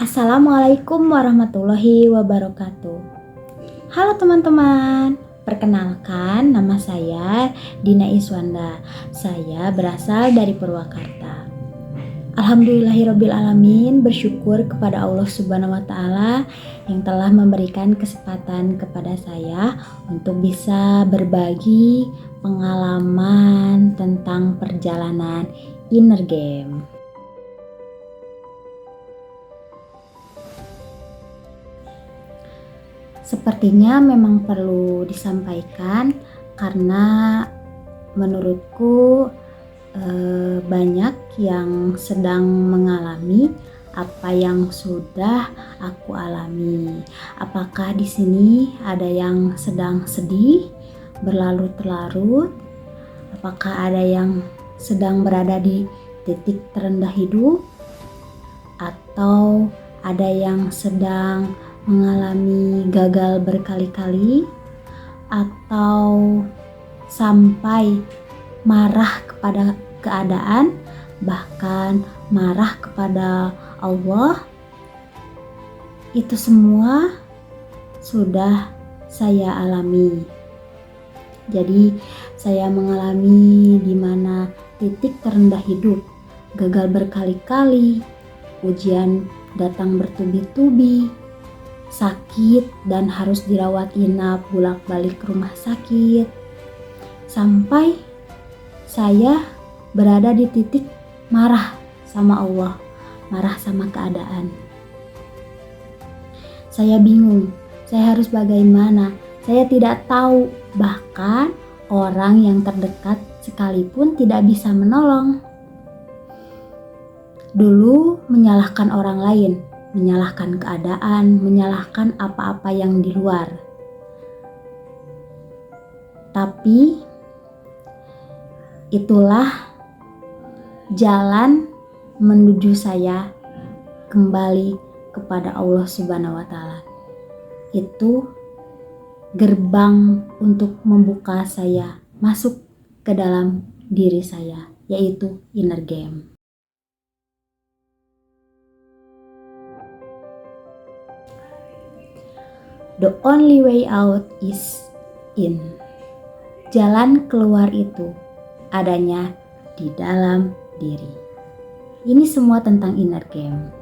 Assalamualaikum warahmatullahi wabarakatuh. Halo teman-teman, perkenalkan nama saya Dina Iswanda. Saya berasal dari Purwakarta. Alhamdulillahirrabbilalamin, bersyukur kepada Allah Subhanahu wa Ta'ala yang telah memberikan kesempatan kepada saya untuk bisa berbagi pengalaman tentang perjalanan inner game. Sepertinya memang perlu disampaikan karena menurutku banyak yang sedang mengalami apa yang sudah aku alami. Apakah di sini ada yang sedang sedih, berlarut-larut? Apakah ada yang sedang berada di titik terendah hidup? Atau ada yang sedang mengalami gagal berkali-kali, atau sampai marah kepada keadaan, bahkan marah kepada Allah? Itu semua sudah saya alami. Jadi saya mengalami di mana titik terendah hidup, gagal berkali-kali, ujian datang bertubi-tubi, sakit dan harus dirawat inap bolak-balik rumah sakit, sampai saya berada di titik marah sama Allah, marah sama keadaan. Saya bingung, saya harus bagaimana, saya tidak tahu, bahkan orang yang terdekat sekalipun tidak bisa menolong. Dulu menyalahkan orang lain, menyalahkan keadaan, menyalahkan apa-apa yang di luar. Tapi itulah jalan menuju saya kembali kepada Allah Subhanahu wa Ta'ala. Itu gerbang untuk membuka saya masuk ke dalam diri saya, yaitu inner game. The only way out is in. Jalan keluar itu adanya di dalam diri. Ini semua tentang inner game.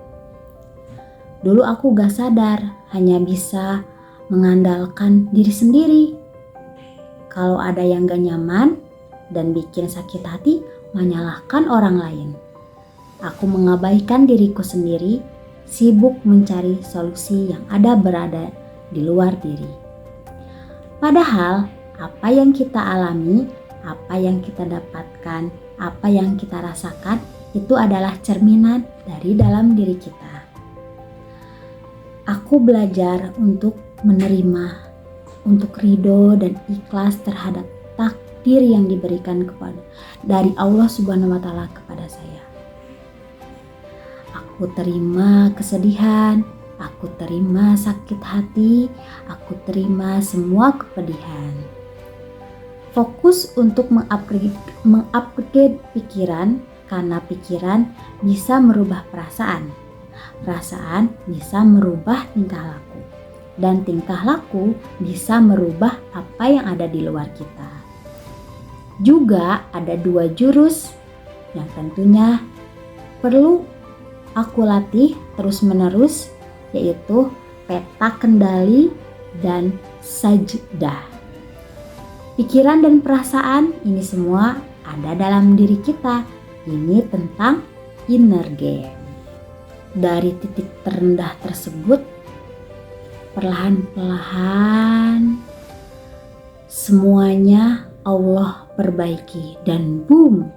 Dulu aku gak sadar, hanya bisa mengandalkan diri sendiri. Kalau ada yang gak nyaman dan bikin sakit hati, menyalahkan orang lain. Aku mengabaikan diriku sendiri, sibuk mencari solusi yang berada di luar diri. Padahal apa yang kita alami, apa yang kita dapatkan, apa yang kita rasakan itu adalah cerminan dari dalam diri kita. Aku belajar untuk menerima, untuk ridho dan ikhlas terhadap takdir yang diberikan dari Allah Subhanahu wa Ta'ala kepada saya. Aku terima kesedihan, aku terima sakit hati, aku terima semua kepedihan. Fokus untuk mengupgrade pikiran, karena pikiran bisa merubah perasaan. Perasaan bisa merubah tingkah laku. Dan tingkah laku bisa merubah apa yang ada di luar kita. Juga ada 2 jurus yang tentunya perlu aku latih terus-menerus, yaitu peta kendali dan sajdah. Pikiran dan perasaan ini semua ada dalam diri kita. Ini tentang inner game. Dari titik terendah tersebut, perlahan-lahan semuanya Allah perbaiki, dan boom,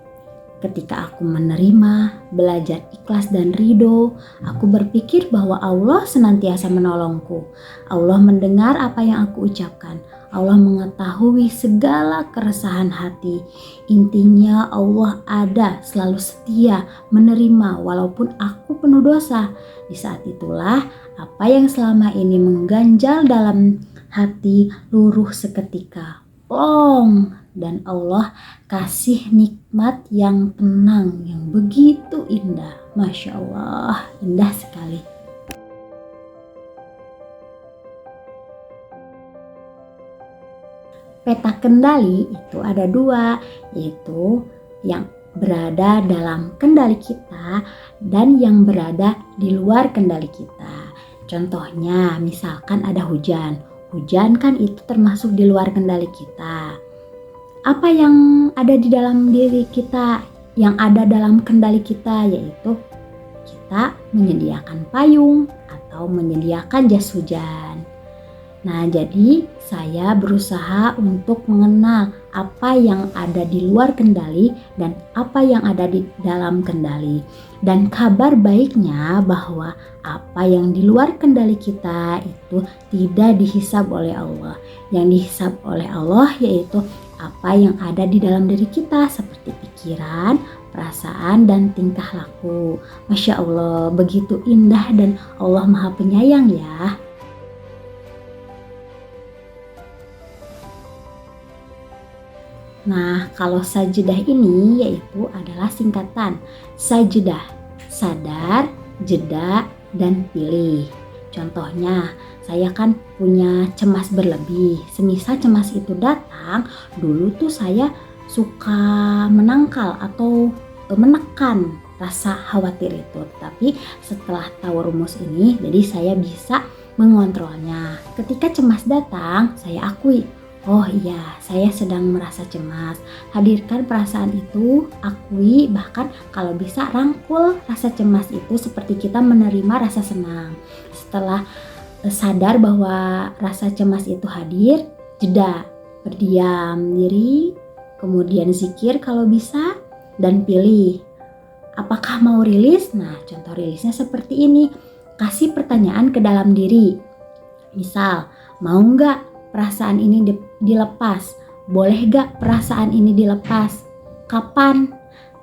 ketika aku menerima, belajar ikhlas dan ridho, aku berpikir bahwa Allah senantiasa menolongku. Allah mendengar apa yang aku ucapkan. Allah mengetahui segala keresahan hati. Intinya Allah ada, selalu setia, menerima walaupun aku penuh dosa. Di saat itulah apa yang selama ini mengganjal dalam hati luruh seketika. Plong, dan Allah kasih nikmat yang tenang, yang begitu indah. Masya Allah, indah sekali. peta kendali itu ada dua, yaitu yang berada dalam kendali kita dan yang berada di luar kendali kita. Contohnya misalkan ada hujan. Hujan kan itu termasuk di luar kendali kita. Apa yang ada di dalam diri kita, yang ada dalam kendali kita, yaitu kita menyediakan payung atau menyediakan jas hujan. Nah, jadi saya berusaha untuk mengenal apa yang ada di luar kendali dan apa yang ada di dalam kendali. Dan kabar baiknya bahwa apa yang di luar kendali kita itu tidak dihisab oleh Allah. Yang dihisab oleh Allah yaitu apa yang ada di dalam diri kita seperti pikiran, perasaan, dan tingkah laku. Masya Allah, begitu indah dan Allah Maha Penyayang ya. Nah, kalau sajadah ini yaitu adalah singkatan sajadah, sadar, jeda, dan pilih. Contohnya, saya kan punya cemas berlebih. Semisal cemas itu datang, dulu tuh saya suka menangkal atau menekan rasa khawatir itu. Tapi setelah tahu rumus ini, jadi saya bisa mengontrolnya. Ketika cemas datang, saya akui, oh iya, saya sedang merasa cemas. Hadirkan perasaan itu, akui, bahkan kalau bisa rangkul rasa cemas itu seperti kita menerima rasa senang. Setelah sadar bahwa rasa cemas itu hadir, jeda, berdiam diri, kemudian zikir kalau bisa, dan pilih. Apakah mau rilis? Nah, contoh rilisnya seperti ini. Kasih pertanyaan ke dalam diri. Misal, mau nggak perasaan ini dilepas? Boleh gak perasaan ini dilepas? Kapan?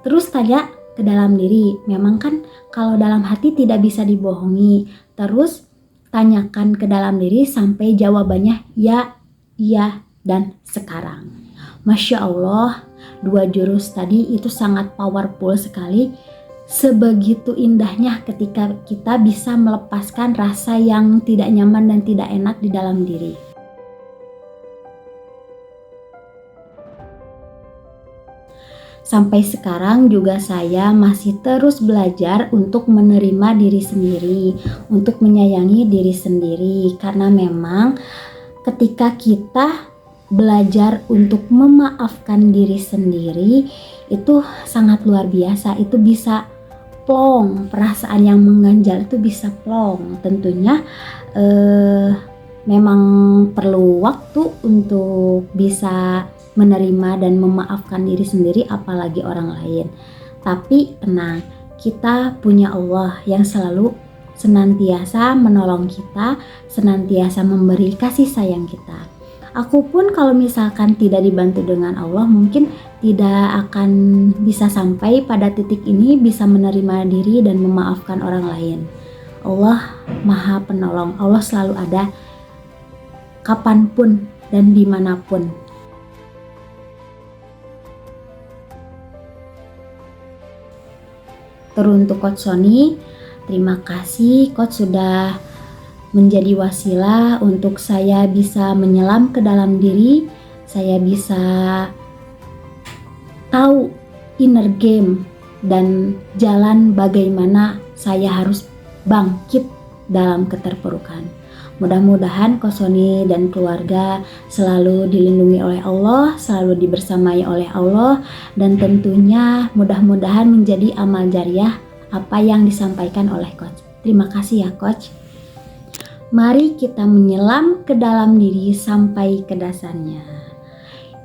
Terus tanya ke dalam diri. Memang kan kalau dalam hati tidak bisa dibohongi. Terus tanyakan ke dalam diri sampai jawabannya ya, iya, dan sekarang. Masya Allah, 2 jurus tadi itu sangat powerful sekali. Sebegitu indahnya ketika kita bisa melepaskan rasa yang tidak nyaman dan tidak enak di dalam diri. Sampai sekarang juga saya masih terus belajar untuk menerima diri sendiri, untuk menyayangi diri sendiri. Karena memang ketika kita belajar untuk memaafkan diri sendiri, itu sangat luar biasa. Itu bisa plong, perasaan yang mengganjal itu bisa plong. Tentunya memang perlu waktu untuk bisa menerima dan memaafkan diri sendiri, apalagi orang lain. Tapi tenang, kita punya Allah yang selalu senantiasa menolong kita, senantiasa memberi kasih sayang kita. Aku pun kalau misalkan tidak dibantu dengan Allah, mungkin tidak akan bisa sampai pada titik ini, bisa menerima diri dan memaafkan orang lain. Allah Maha Penolong, Allah selalu ada kapanpun dan dimanapun. Teruntuk Coach Sony, terima kasih Coach sudah menjadi wasilah untuk saya bisa menyelam ke dalam diri, saya bisa tahu inner game dan jalan bagaimana saya harus bangkit dalam keterpurukan. Mudah-mudahan Coach Sony dan keluarga selalu dilindungi oleh Allah, selalu dibersamai oleh Allah, dan tentunya mudah-mudahan menjadi amal jariah apa yang disampaikan oleh Coach. Terima kasih ya Coach. Mari kita menyelam ke dalam diri sampai ke dasarnya.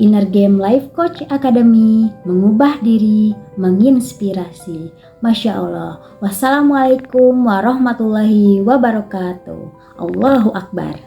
Inner Game Life Coach Academy, mengubah diri, menginspirasi. Masya Allah. Wassalamualaikum warahmatullahi wabarakatuh. Allahu Akbar.